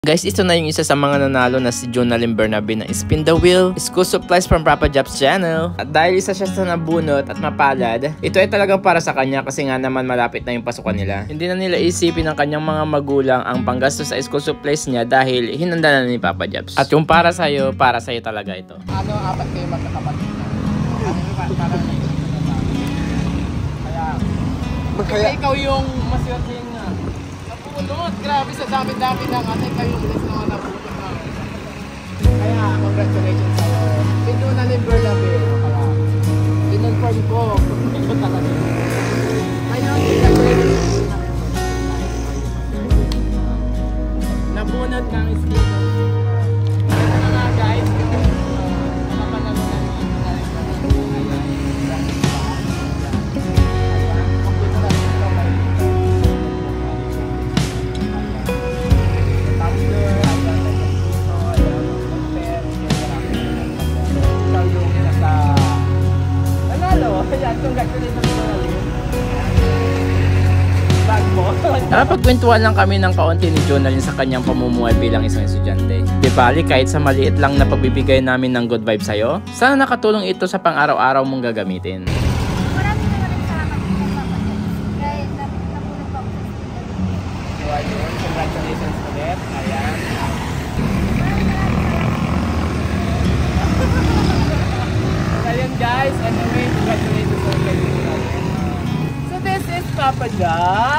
Guys, ito na yung isa sa mga nanalo na si Jonalyn Bernabe ng Spin the Wheel School Supplies from Papa Jobs channel. At dahil isa siya sa nabunot at mapalad, ito ay talagang para sa kanya kasi nga naman malapit na yung pasukan nila. Hindi na nila isipin ng kanyang mga magulang ang panggastos sa school supplies niya dahil hinanda na ni Papa Jobs. At yung para sa'yo talaga ito. Ano, apat kayo magkakapatid na? Parang kaya ikaw yung maswerteng na napulot. Grabe sa dami-dami ng ating kayong list na napulot na. Kaya congratulations sa'yo. Si Jonalyn Bernabe. Kaya in-inform ko. Ito talaga. Kaya congratulations. Nabunot ng skin. Ito na nga guys. Napagkwentuhan lang kami ng kaunti ni Jonalyn sa kanyang pamumuhay bilang isang estudyante. Di bali kahit sa maliit lang na pagbibigay namin ng good vibes sa'yo, sana nakatulong ito sa pang-araw-araw mong gagamitin. Maraming salamat po Papa Jobs. Kaya napulot po ako. Congratulations ulit. Ayan. Ayan guys, anyway, congratulations ulit. So this is Papa Jobs.